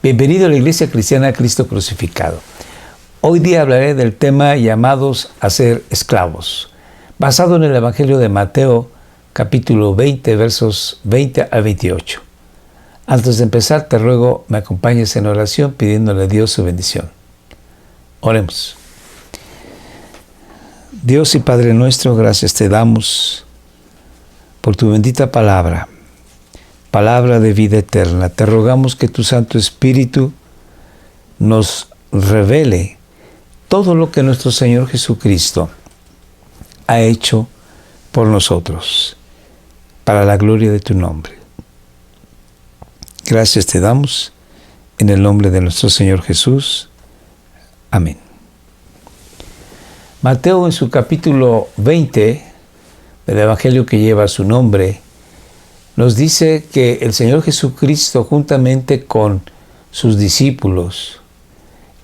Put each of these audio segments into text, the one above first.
Bienvenido a la Iglesia Cristiana Cristo Crucificado. Hoy día hablaré del tema llamados a ser esclavos, basado en el Evangelio de Mateo, capítulo 20, versos 20 al 28. Antes de empezar, te ruego me acompañes en oración pidiéndole a Dios su bendición. Oremos. Dios y Padre nuestro, gracias te damos por tu bendita palabra, palabra de vida eterna. Te rogamos que tu Santo Espíritu nos revele todo lo que nuestro Señor Jesucristo ha hecho por nosotros, para la gloria de tu nombre. Gracias te damos en el nombre de nuestro Señor Jesús. Amén. Mateo, en su capítulo 20 del Evangelio que lleva su nombre, nos dice que el Señor Jesucristo, juntamente con sus discípulos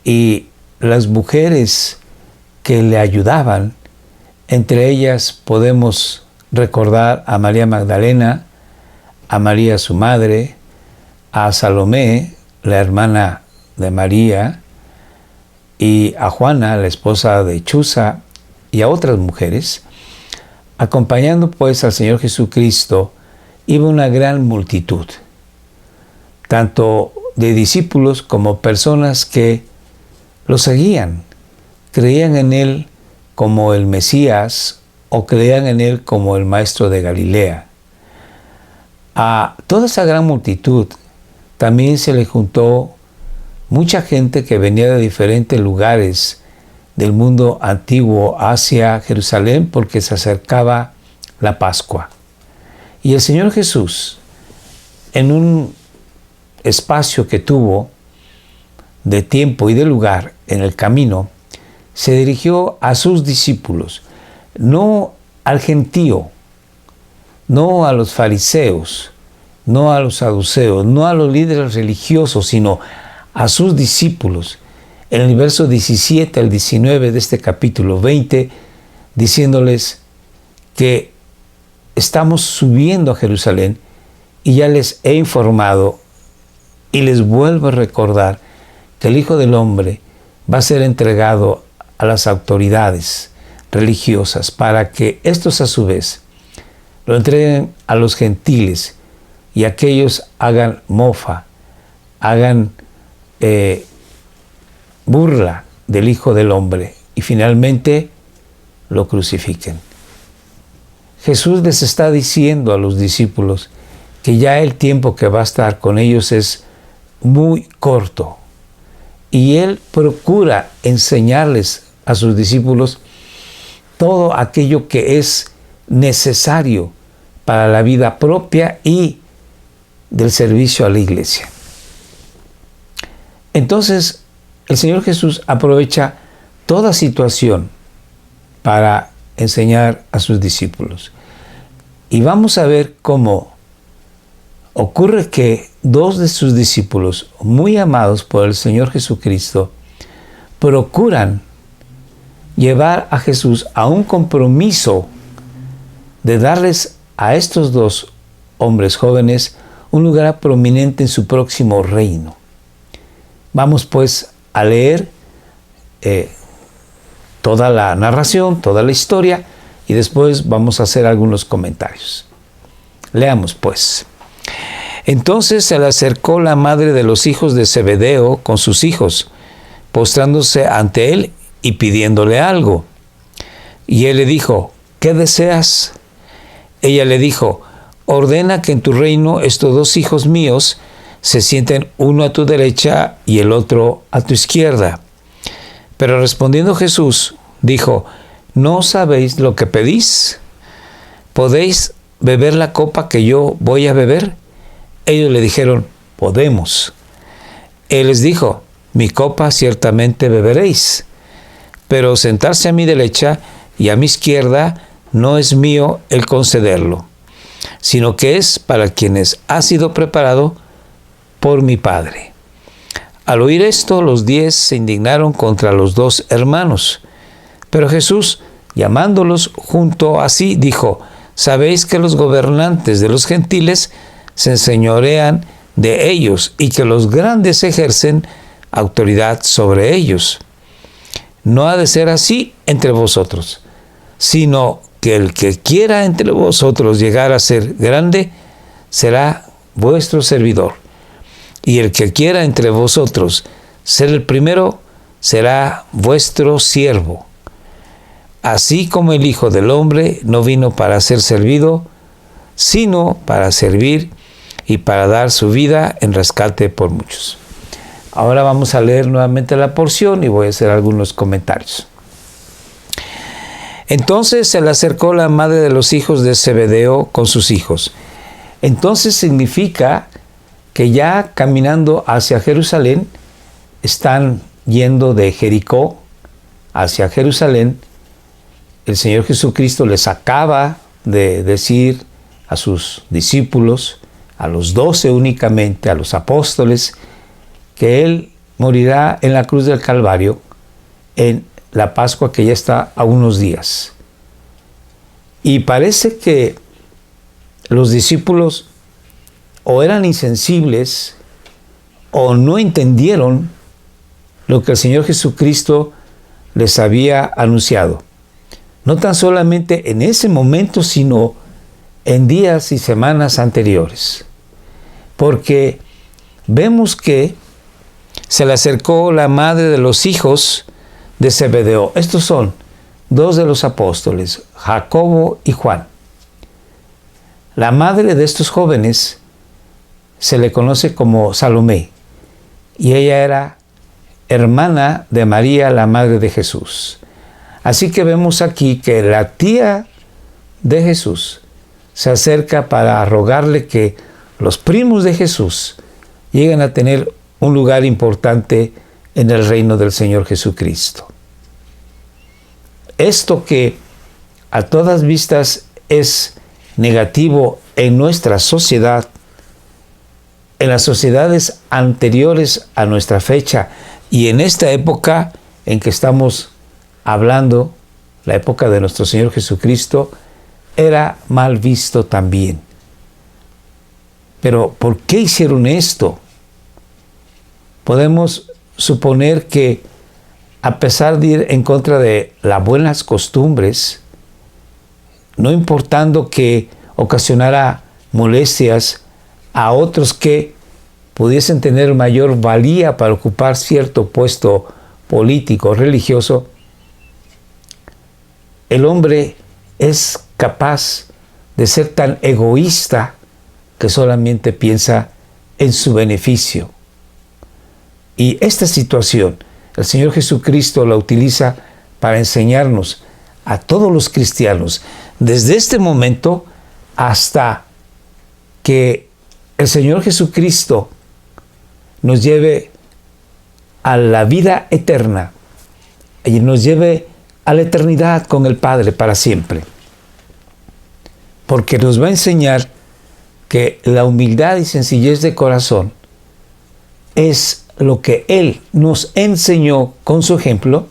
y las mujeres que le ayudaban, entre ellas podemos recordar a María Magdalena, a María su madre, a Salomé, la hermana de María, y a Juana, la esposa de Chuza, y a otras mujeres. Acompañando pues al Señor Jesucristo, iba una gran multitud, tanto de discípulos como personas que lo seguían, creían en Él como el Mesías o creían en Él como el Maestro de Galilea. A toda esa gran multitud también se le juntó mucha gente que venía de diferentes lugares del mundo antiguo hacia Jerusalén porque se acercaba la Pascua. Y el Señor Jesús, en un espacio que tuvo de tiempo y de lugar en el camino, se dirigió a sus discípulos, no al gentío, no a los fariseos, no a los saduceos, no a los líderes religiosos, sino a sus discípulos. En el verso 17 al 19 de este capítulo 20, diciéndoles que estamos subiendo a Jerusalén y ya les he informado y les vuelvo a recordar que el Hijo del Hombre va a ser entregado a las autoridades religiosas para que estos a su vez lo entreguen a los gentiles y aquellos hagan mofa, hagan burla del Hijo del Hombre y finalmente lo crucifiquen. Jesús les está diciendo a los discípulos que ya el tiempo que va a estar con ellos es muy corto y Él procura enseñarles a sus discípulos todo aquello que es necesario para la vida propia y del servicio a la iglesia. Entonces, el Señor Jesús aprovecha toda situación para enseñar a sus discípulos. Y vamos a ver cómo ocurre que dos de sus discípulos, muy amados por el Señor Jesucristo, procuran llevar a Jesús a un compromiso de darles a estos dos hombres jóvenes un lugar prominente en su próximo reino. Vamos pues a leer toda la narración, toda la historia, y después vamos a hacer algunos comentarios. Leamos pues. Entonces se le acercó la madre de los hijos de Zebedeo con sus hijos, postrándose ante él y pidiéndole algo. Y él le dijo, ¿qué deseas? Ella le dijo, ordena que en tu reino estos dos hijos míos se sienten uno a tu derecha y el otro a tu izquierda. Pero respondiendo Jesús, dijo, ¿no sabéis lo que pedís? ¿Podéis beber la copa que yo voy a beber? Ellos le dijeron, podemos. Él les dijo, mi copa ciertamente beberéis, pero sentarse a mi derecha y a mi izquierda no es mío el concederlo, sino que es para quienes ha sido preparado por mi Padre. Al oír esto, los 10 se indignaron contra los dos hermanos. Pero Jesús, llamándolos junto a sí, dijo, sabéis que los gobernantes de los gentiles se enseñorean de ellos y que los grandes ejercen autoridad sobre ellos. No ha de ser así entre vosotros, sino que el que quiera entre vosotros llegar a ser grande será vuestro servidor. Y el que quiera entre vosotros ser el primero será vuestro siervo. Así como el Hijo del Hombre no vino para ser servido, sino para servir y para dar su vida en rescate por muchos. Ahora vamos a leer nuevamente la porción y voy a hacer algunos comentarios. Entonces se le acercó la madre de los hijos de Zebedeo con sus hijos. Entonces significa que ya caminando hacia Jerusalén, están yendo de Jericó hacia Jerusalén. El Señor Jesucristo les acaba de decir a sus discípulos, a los 12 únicamente, a los apóstoles, que Él morirá en la cruz del Calvario en la Pascua, que ya está a unos días. Y parece que los discípulos o eran insensibles o no entendieron lo que el Señor Jesucristo les había anunciado. No tan solamente en ese momento, sino en días y semanas anteriores. Porque vemos que se le acercó la madre de los hijos de Zebedeo. Estos son dos de los apóstoles, Jacobo y Juan. La madre de estos jóvenes se le conoce como Salomé, y ella era hermana de María, la madre de Jesús. Así que vemos aquí que la tía de Jesús se acerca para rogarle que los primos de Jesús lleguen a tener un lugar importante en el reino del Señor Jesucristo. Esto que a todas vistas es negativo en nuestra sociedad, en las sociedades anteriores a nuestra fecha y en esta época en que estamos hablando, la época de nuestro Señor Jesucristo, era mal visto también. Pero ¿por qué hicieron esto? Podemos suponer que a pesar de ir en contra de las buenas costumbres, no importando que ocasionara molestias a otros que pudiesen tener mayor valía para ocupar cierto puesto político, religioso, el hombre es capaz de ser tan egoísta que solamente piensa en su beneficio. Y esta situación, el Señor Jesucristo la utiliza para enseñarnos a todos los cristianos, desde este momento hasta que el Señor Jesucristo nos lleve a la vida eterna y nos lleve a la eternidad con el Padre para siempre. Porque nos va a enseñar que la humildad y sencillez de corazón es lo que Él nos enseñó con su ejemplo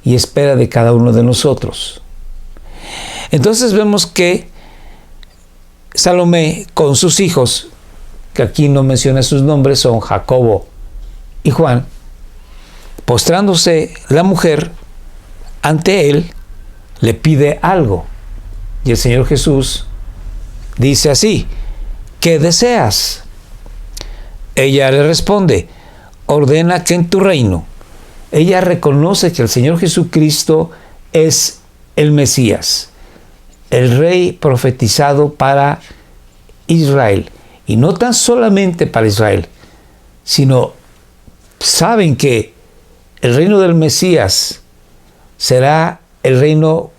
y espera de cada uno de nosotros. Entonces vemos que Salomé con sus hijos, que aquí no menciona sus nombres, son Jacobo y Juan, postrándose la mujer ante él, le pide algo. Y el Señor Jesús dice así: ¿qué deseas? Ella le responde: ordena que en tu reino. Ella reconoce que el Señor Jesucristo es el Mesías, el Rey profetizado para Israel. Y no tan solamente para Israel, sino saben que el reino del Mesías será el reino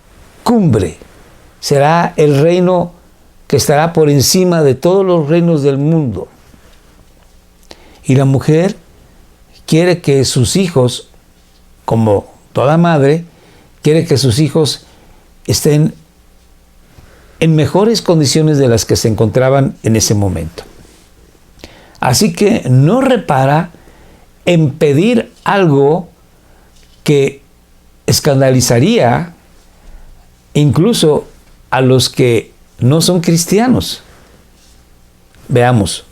cumbre, será el reino que estará por encima de todos los reinos del mundo. Y la mujer quiere que sus hijos, como toda madre, quiere que sus hijos estén en mejores condiciones de las que se encontraban en ese momento. Así que no repara en pedir algo que escandalizaría incluso a los que no son cristianos. Veamos,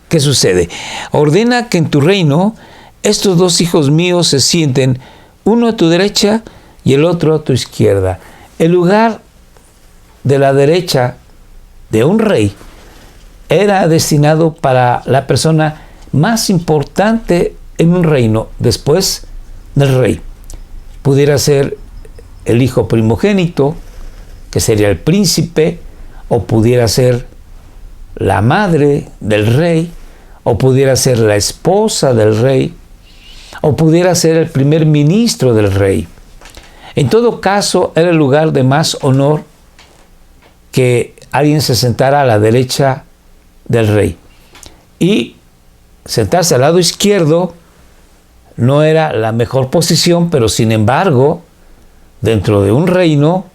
¿qué sucede? Ordena que en tu reino estos dos hijos míos se sienten, uno a tu derecha y el otro a tu izquierda. El lugar de la derecha de un rey era destinado para la persona más importante en un reino después del rey. Pudiera ser el hijo primogénito, que sería el príncipe, o pudiera ser la madre del rey, o pudiera ser la esposa del rey, o pudiera ser el primer ministro del rey. En todo caso, era el lugar de más honor que alguien se sentara a la derecha del rey. Y sentarse al lado izquierdo no era la mejor posición, pero sin embargo, dentro de un reino,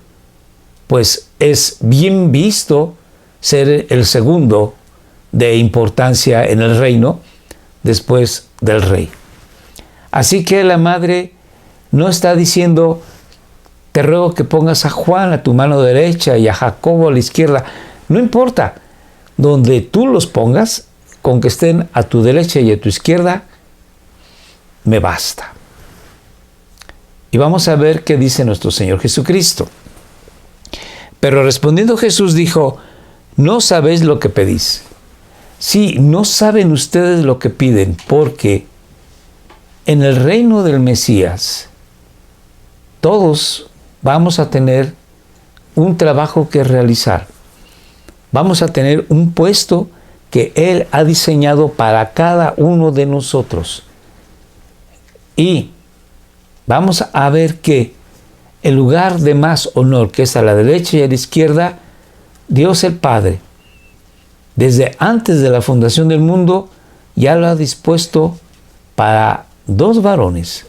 pues es bien visto ser el segundo de importancia en el reino después del rey. Así que la madre no está diciendo, te ruego que pongas a Juan a tu mano derecha y a Jacobo a la izquierda. No importa, donde tú los pongas, con que estén a tu derecha y a tu izquierda, me basta. Y vamos a ver qué dice nuestro Señor Jesucristo. Pero respondiendo Jesús dijo, no sabéis lo que pedís. Sí, no saben ustedes lo que piden, porque en el reino del Mesías todos vamos a tener un trabajo que realizar. Vamos a tener un puesto que Él ha diseñado para cada uno de nosotros. Y vamos a ver que el lugar de más honor, que es a la derecha y a la izquierda, Dios el Padre, desde antes de la fundación del mundo, ya lo ha dispuesto para dos varones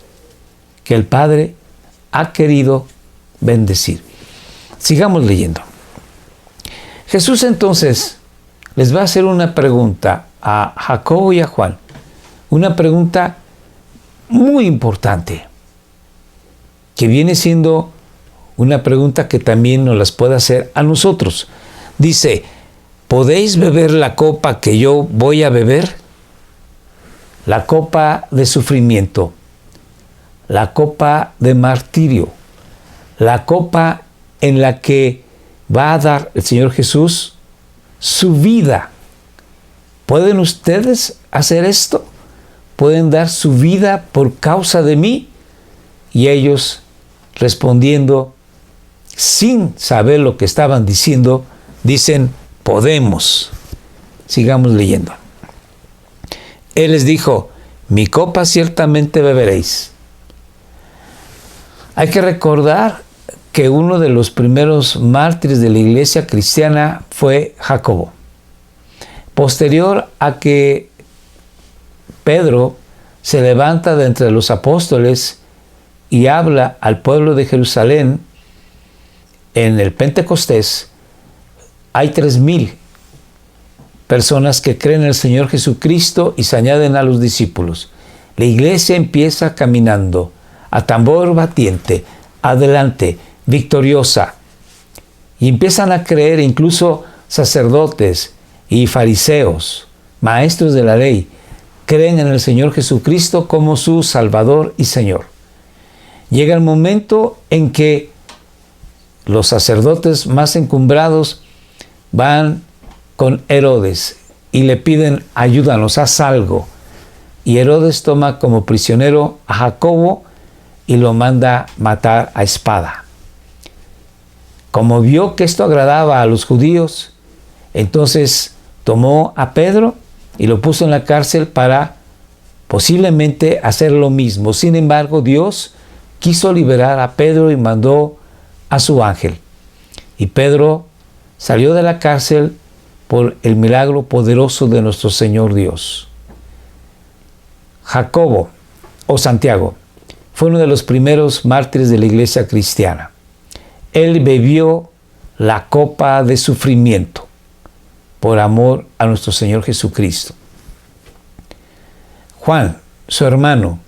que el Padre ha querido bendecir. Sigamos leyendo. Jesús entonces les va a hacer una pregunta a Jacobo y a Juan. Una pregunta muy importante, que viene siendo una pregunta que también nos las puede hacer a nosotros. Dice, ¿podéis beber la copa que yo voy a beber? La copa de sufrimiento, la copa de martirio, la copa en la que va a dar el Señor Jesús su vida. ¿Pueden ustedes hacer esto? ¿Pueden dar su vida por causa de mí? Y ellos, respondiendo, sin saber lo que estaban diciendo, dicen, podemos. Sigamos leyendo. Él les dijo, mi copa ciertamente beberéis. Hay que recordar que uno de los primeros mártires de la iglesia cristiana fue Jacobo. Posterior a que Pedro se levanta de entre los apóstoles y habla al pueblo de Jerusalén en el Pentecostés, hay 3,000 personas que creen en el Señor Jesucristo y se añaden a los discípulos. La iglesia empieza caminando a tambor batiente, adelante, victoriosa. Y empiezan a creer incluso sacerdotes y fariseos, maestros de la ley, creen en el Señor Jesucristo como su Salvador y Señor. Llega el momento en que los sacerdotes más encumbrados van con Herodes y le piden, ayúdanos, haz algo. Y Herodes toma como prisionero a Jacobo y lo manda matar a espada. Como vio que esto agradaba a los judíos, entonces tomó a Pedro y lo puso en la cárcel para posiblemente hacer lo mismo. Sin embargo, Dios quiso liberar a Pedro y mandó a su ángel. Y Pedro salió de la cárcel por el milagro poderoso de nuestro Señor Dios. Jacobo, o Santiago, fue uno de los primeros mártires de la iglesia cristiana. Él bebió la copa de sufrimiento por amor a nuestro Señor Jesucristo. Juan, su hermano,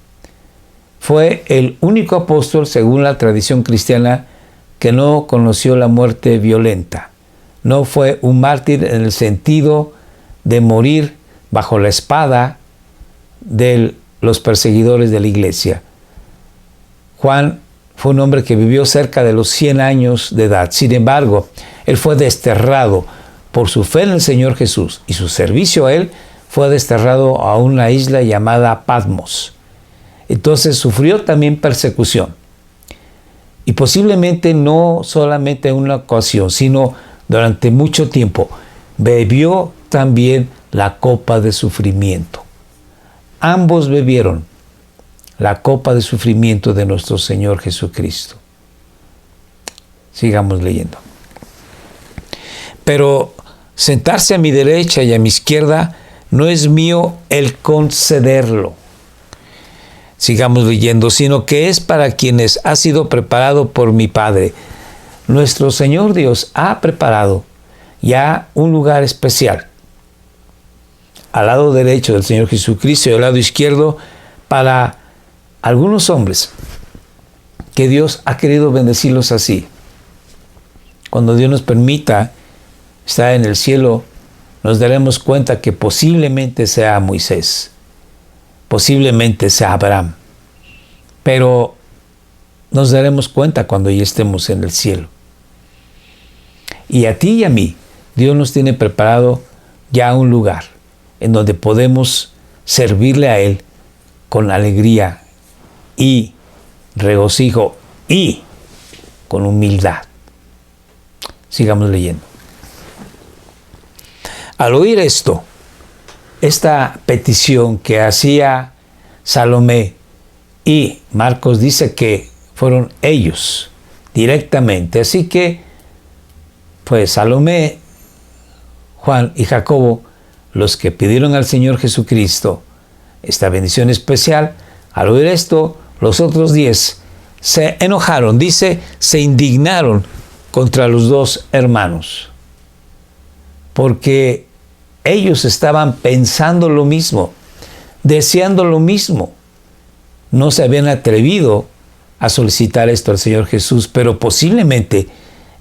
fue el único apóstol, según la tradición cristiana, que no conoció la muerte violenta. No fue un mártir en el sentido de morir bajo la espada de los perseguidores de la iglesia. Juan fue un hombre que vivió cerca de los 100 años de edad. Sin embargo, él fue desterrado por su fe en el Señor Jesús y su servicio a él. Fue desterrado a una isla llamada Patmos. Entonces sufrió también persecución. Y posiblemente no solamente en una ocasión, sino durante mucho tiempo. Bebió también la copa de sufrimiento. Ambos bebieron la copa de sufrimiento de nuestro Señor Jesucristo. Sigamos leyendo. Pero sentarse a mi derecha y a mi izquierda no es mío el concederlo. Sigamos leyendo, sino que es para quienes ha sido preparado por mi Padre. Nuestro Señor Dios ha preparado ya un lugar especial al lado derecho del Señor Jesucristo y al lado izquierdo para algunos hombres que Dios ha querido bendecirlos así. Cuando Dios nos permita estar en el cielo, nos daremos cuenta que posiblemente sea Moisés, posiblemente sea Abraham, pero nos daremos cuenta cuando ya estemos en el cielo. Y a ti y a mí, Dios nos tiene preparado ya un lugar en donde podemos servirle a Él con alegría y regocijo y con humildad. Sigamos leyendo. Al oír esto, esta petición que hacía Salomé, y Marcos dice que fueron ellos directamente, así que pues Salomé, Juan y Jacobo, los que pidieron al Señor Jesucristo esta bendición especial, al oír esto, los otros 10 se enojaron, dice, se indignaron contra los dos hermanos, porque ellos estaban pensando lo mismo, deseando lo mismo. No se habían atrevido a solicitar esto al Señor Jesús, pero posiblemente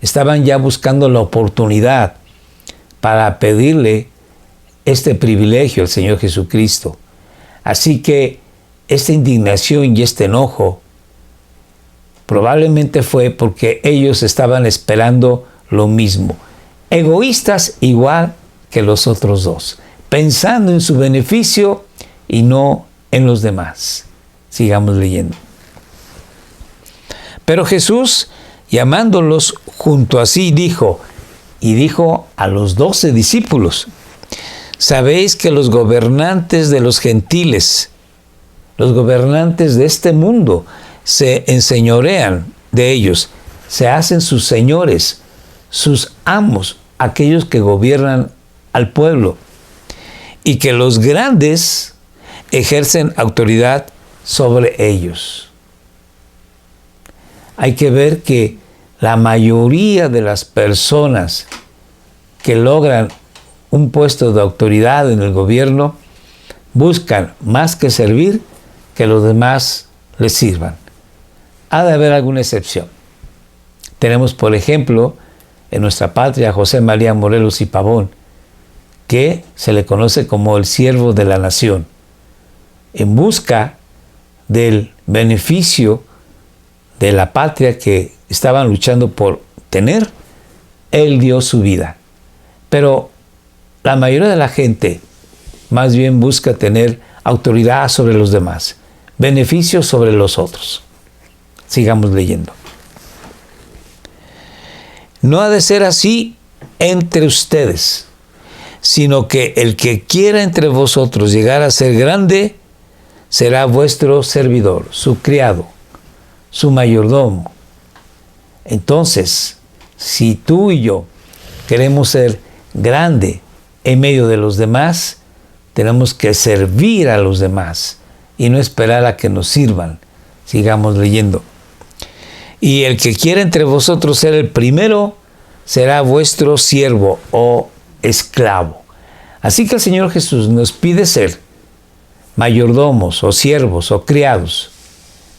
estaban ya buscando la oportunidad para pedirle este privilegio al Señor Jesucristo. Así que esta indignación y este enojo probablemente fue porque ellos estaban esperando lo mismo. Egoístas igual que los otros dos, pensando en su beneficio y no en los demás. Sigamos leyendo. Pero Jesús, llamándolos junto a sí, dijo a los 12 discípulos: sabéis que los gobernantes de los gentiles, los gobernantes de este mundo, se enseñorean de ellos, se hacen sus señores, sus amos, aquellos que gobiernan al pueblo, y que los grandes ejercen autoridad sobre ellos. Hay que ver que la mayoría de las personas que logran un puesto de autoridad en el gobierno buscan más que servir que los demás les sirvan. Ha de haber alguna excepción. Tenemos, por ejemplo, en nuestra patria a José María Morelos y Pavón, que se le conoce como el siervo de la nación. En busca del beneficio de la patria que estaban luchando por tener, él dio su vida. Pero la mayoría de la gente más bien busca tener autoridad sobre los demás, beneficios sobre los otros. Sigamos leyendo. No ha de ser así entre ustedes, sino que el que quiera entre vosotros llegar a ser grande, será vuestro servidor, su criado, su mayordomo. Entonces, si tú y yo queremos ser grande en medio de los demás, tenemos que servir a los demás y no esperar a que nos sirvan. Sigamos leyendo. Y el que quiera entre vosotros ser el primero, será vuestro siervo o esclavo. Así que el Señor Jesús nos pide ser mayordomos o siervos o criados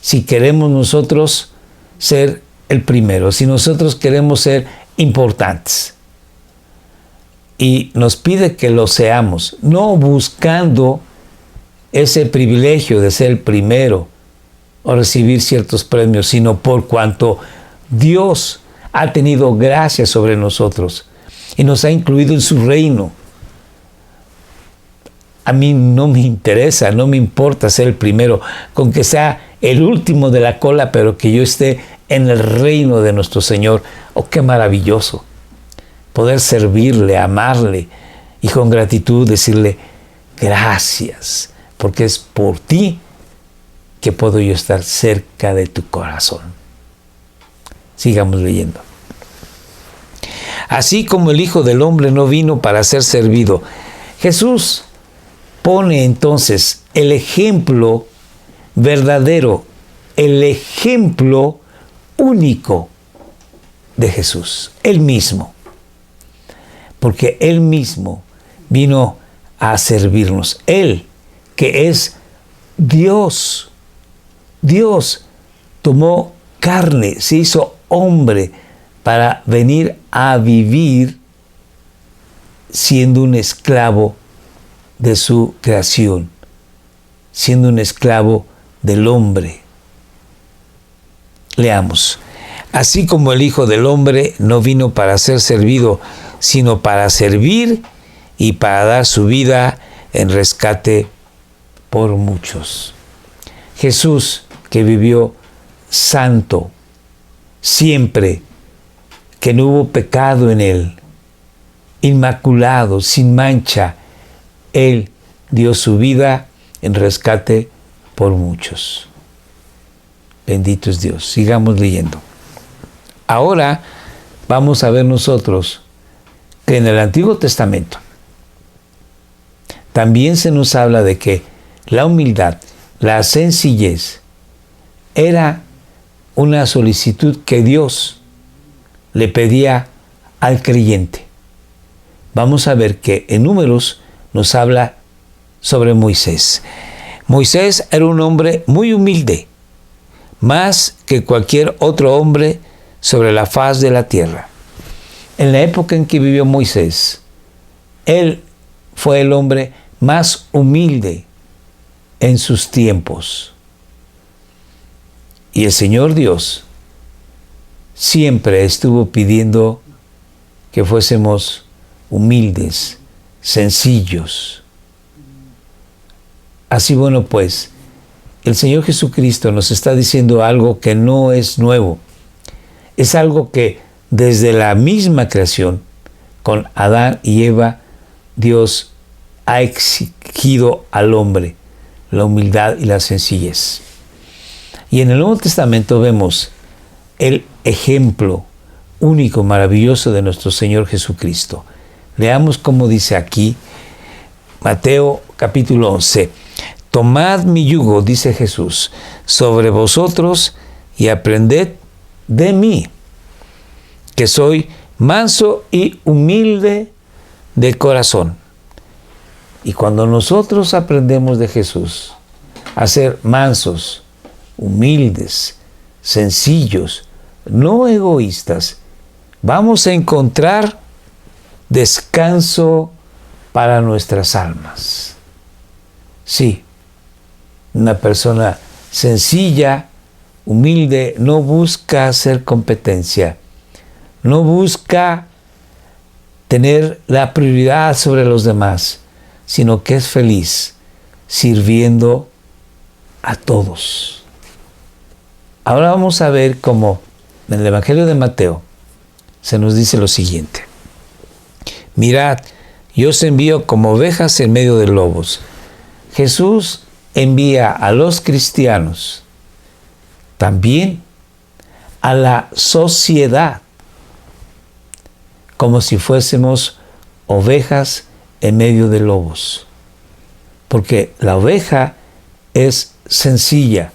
si queremos nosotros ser el primero, si nosotros queremos ser importantes. y nos pide que lo seamos, no buscando ese privilegio de ser el primero o recibir ciertos premios, sino por cuanto Dios ha tenido gracia sobre nosotros y nos ha incluido en su reino. A mí no me interesa, no me importa ser el primero, con que sea el último de la cola, pero que yo esté en el reino de nuestro Señor. ¡Oh, qué maravilloso! Poder servirle, amarle y con gratitud decirle gracias, porque es por ti que puedo yo estar cerca de tu corazón. Sigamos leyendo. Así como el Hijo del Hombre no vino para ser servido. Jesús pone entonces el ejemplo verdadero, el ejemplo único de Jesús, Él mismo. Porque Él mismo vino a servirnos. Él, que es Dios, Dios tomó carne, se hizo hombre para venir a vivir siendo un esclavo de su creación, siendo un esclavo del hombre. Leamos. Así como el Hijo del Hombre no vino para ser servido, sino para servir y para dar su vida en rescate por muchos. Jesús, que vivió santo, siempre, que no hubo pecado en él, inmaculado, sin mancha, Él dio su vida en rescate por muchos. Bendito es Dios. Sigamos leyendo. Ahora vamos a ver nosotros que en el Antiguo Testamento también se nos habla de que la humildad, la sencillez, era una solicitud que Dios le pedía al creyente. Vamos a ver que en Números nos habla sobre Moisés. Moisés era un hombre muy humilde, más que cualquier otro hombre sobre la faz de la tierra. En la época en que vivió Moisés, él fue el hombre más humilde en sus tiempos. Y el Señor Dios siempre estuvo pidiendo que fuésemos humildes, sencillos. Así bueno, pues, el Señor Jesucristo nos está diciendo algo que no es nuevo. Es algo que desde la misma creación, con Adán y Eva, Dios ha exigido al hombre la humildad y la sencillez. Y en el Nuevo Testamento vemos el ejemplo único, maravilloso de nuestro Señor Jesucristo. Leamos cómo dice aquí Mateo capítulo 11. Tomad mi yugo, dice Jesús, sobre vosotros y aprended de mí, que soy manso y humilde de corazón. Y cuando nosotros aprendemos de Jesús a ser mansos, humildes, sencillos, no egoístas, vamos a encontrar descanso para nuestras almas. Sí, una persona sencilla, humilde, no busca hacer competencia, no busca tener la prioridad sobre los demás, sino que es feliz sirviendo a todos. Ahora vamos a ver cómo en el Evangelio de Mateo se nos dice lo siguiente. Mirad, yo os envío como ovejas en medio de lobos. Jesús envía a los cristianos, también a la sociedad, como si fuésemos ovejas en medio de lobos. Porque la oveja es sencilla,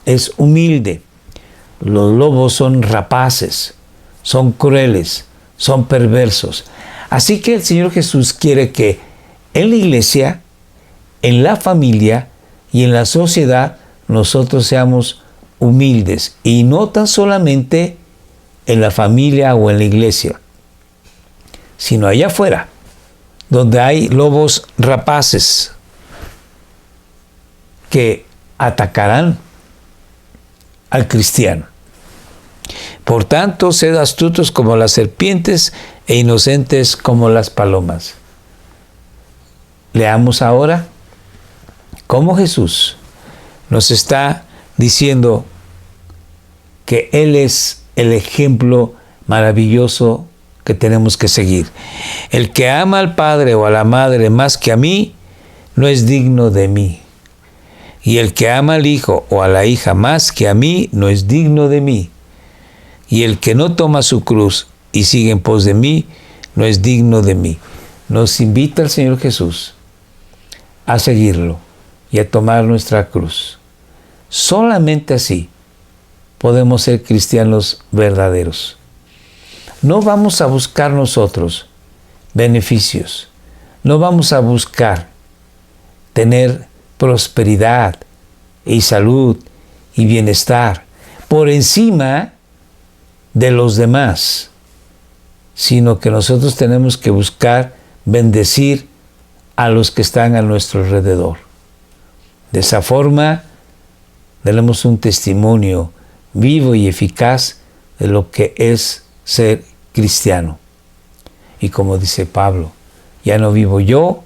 es humilde. Los lobos son rapaces, son crueles, son perversos. Así que el Señor Jesús quiere que en la iglesia, en la familia y en la sociedad nosotros seamos humildes. Y no tan solamente en la familia o en la iglesia, sino allá afuera, donde hay lobos rapaces que atacarán al cristiano. Por tanto, sed astutos como las serpientes e inocentes como las palomas. Leamos ahora cómo Jesús nos está diciendo que Él es el ejemplo maravilloso que tenemos que seguir. El que ama al padre o a la madre más que a mí, no es digno de mí. Y el que ama al hijo o a la hija más que a mí, no es digno de mí. Y el que no toma su cruz y sigue en pos de mí, no es digno de mí. Nos invita el Señor Jesús a seguirlo y a tomar nuestra cruz. Solamente así podemos ser cristianos verdaderos. No vamos a buscar nosotros beneficios. No vamos a buscar tener prosperidad y salud y bienestar por encima de los demás, sino que nosotros tenemos que buscar bendecir a los que están a nuestro alrededor. De esa forma, tenemos un testimonio vivo y eficaz de lo que es ser cristiano. Y como dice Pablo, ya no vivo yo,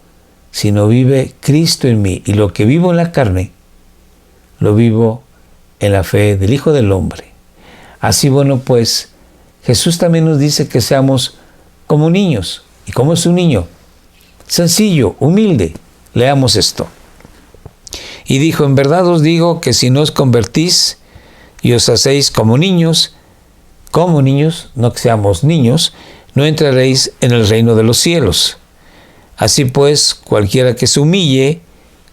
sino vive Cristo en mí. Y lo que vivo en la carne, lo vivo en la fe del Hijo del Hombre. Así, bueno, pues, Jesús también nos dice que seamos como niños. ¿Y cómo es un niño? Sencillo, humilde. Leamos esto. Y dijo, en verdad os digo que si no os convertís y os hacéis como niños, no que seamos niños, no entraréis en el reino de los cielos. Así pues, cualquiera que se humille,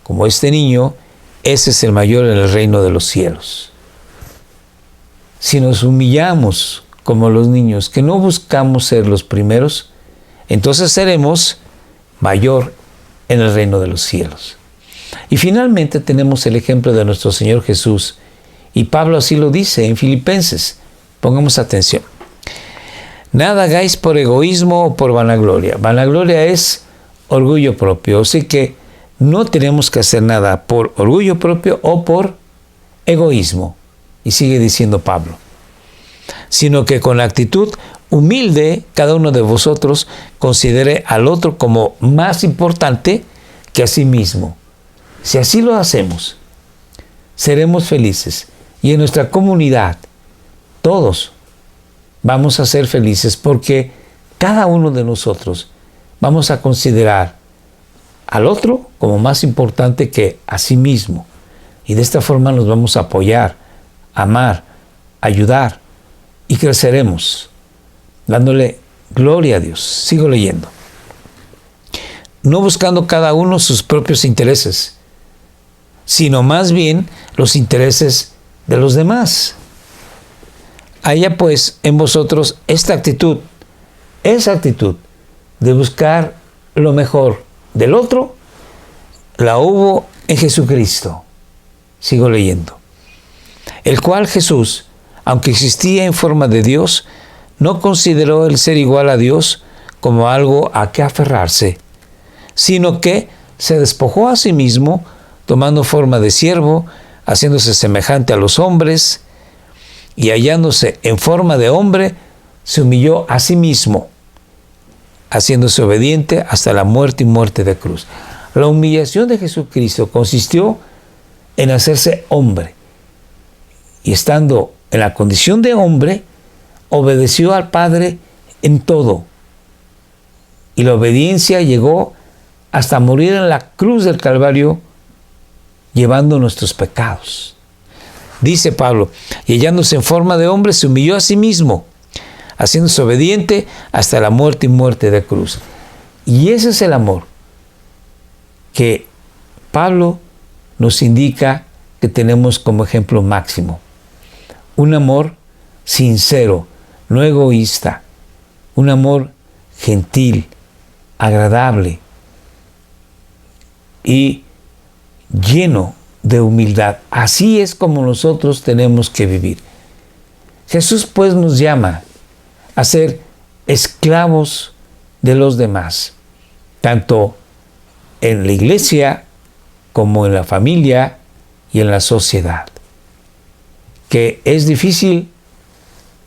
como este niño, ese es el mayor en el reino de los cielos. Si nos humillamos como los niños, que no buscamos ser los primeros, entonces seremos mayor en el reino de los cielos. Y finalmente tenemos el ejemplo de nuestro Señor Jesús, y Pablo así lo dice en Filipenses. Pongamos atención. Nada hagáis por egoísmo o por vanagloria. Vanagloria es orgullo propio, así que no tenemos que hacer nada por orgullo propio o por egoísmo. Y sigue diciendo Pablo, sino que con actitud humilde cada uno de vosotros considere al otro como más importante que a sí mismo. Si así lo hacemos, seremos felices y en nuestra comunidad todos vamos a ser felices porque cada uno de nosotros vamos a considerar al otro como más importante que a sí mismo. Y de esta forma nos vamos a apoyar, amar, ayudar y creceremos dándole gloria a Dios. Sigo leyendo. No buscando cada uno sus propios intereses, sino más bien los intereses de los demás. Haya pues en vosotros esa actitud de buscar lo mejor del otro, la hubo en Jesucristo. Sigo leyendo. El cual Jesús, aunque existía en forma de Dios, no consideró el ser igual a Dios como algo a que aferrarse, sino que se despojó a sí mismo, tomando forma de siervo, haciéndose semejante a los hombres, y hallándose en forma de hombre, se humilló a sí mismo, haciéndose obediente hasta la muerte y muerte de cruz. La humillación de Jesucristo consistió en hacerse hombre, y estando en la condición de hombre, obedeció al Padre en todo. Y la obediencia llegó hasta morir en la cruz del Calvario, llevando nuestros pecados. Dice Pablo, y hallándose en forma de hombre, se humilló a sí mismo, haciéndose obediente hasta la muerte y muerte de cruz. Y ese es el amor que Pablo nos indica que tenemos como ejemplo máximo. Un amor sincero, no egoísta, un amor gentil, agradable y lleno de humildad. Así es como nosotros tenemos que vivir. Jesús pues nos llama a ser esclavos de los demás. tanto en la iglesia como en la familia y en la sociedad. ¿Que es difícil?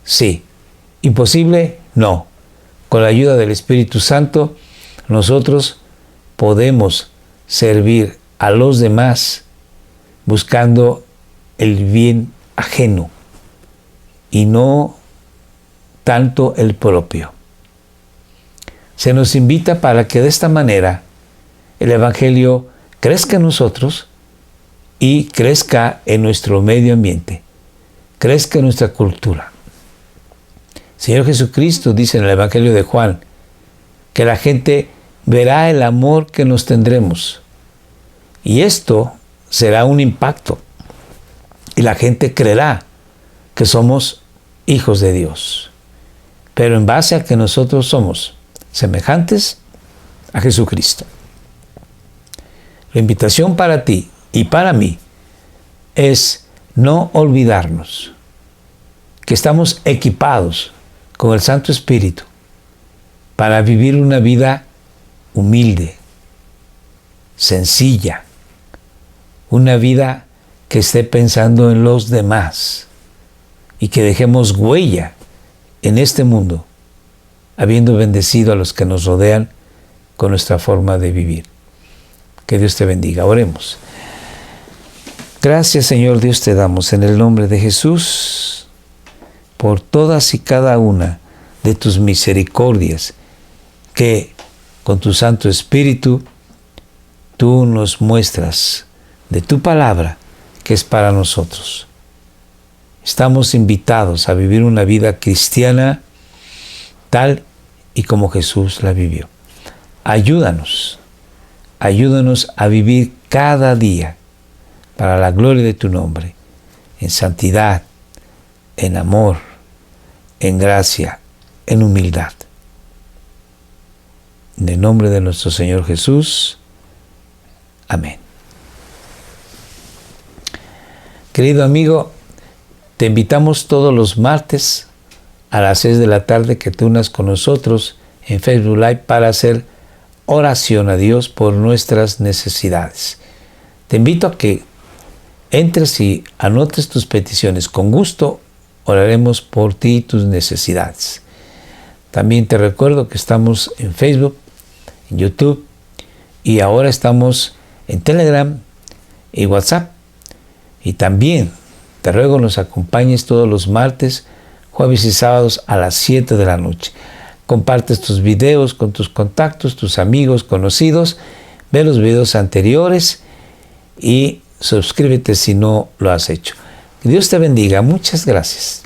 Sí. ¿Imposible? No. Con la ayuda del Espíritu Santo, nosotros podemos servir a los demás buscando el bien ajeno y no tanto el propio. Se nos invita para que de esta manera el Evangelio crezca en nosotros y crezca en nuestro medio ambiente, crezca en nuestra cultura. Señor Jesucristo dice en el Evangelio de Juan que la gente verá el amor que nos tendremos y esto será un impacto y la gente creerá que somos hijos de Dios, pero en base a que nosotros somos semejantes a Jesucristo. La invitación para ti y para mí es no olvidarnos que estamos equipados con el Santo Espíritu para vivir una vida humilde, sencilla, una vida que esté pensando en los demás y que dejemos huella en este mundo, habiendo bendecido a los que nos rodean con nuestra forma de vivir. Que Dios te bendiga. Oremos. Gracias, Señor Dios, te damos en el nombre de Jesús por todas y cada una de tus misericordias que con tu Santo Espíritu tú nos muestras de tu palabra que es para nosotros. Estamos invitados a vivir una vida cristiana tal y como Jesús la vivió. Ayúdanos a vivir cada día para la gloria de tu nombre, en santidad, en amor, en gracia, en humildad. En el nombre de nuestro Señor Jesús. Amén. Querido amigo, te invitamos todos los martes a las 6 de la tarde que te unas con nosotros en Facebook Live para hacer oración a Dios por nuestras necesidades. Te invito a que entres y anotes tus peticiones. Con gusto oraremos por ti y tus necesidades. También te recuerdo que estamos en Facebook, en YouTube y ahora estamos en Telegram y WhatsApp. Y también te ruego nos acompañes todos los martes, jueves y sábados a las 7 de la noche. Compartes tus videos con tus contactos, tus amigos, conocidos. Ve los videos anteriores y suscríbete si no lo has hecho. Que Dios te bendiga. Muchas gracias.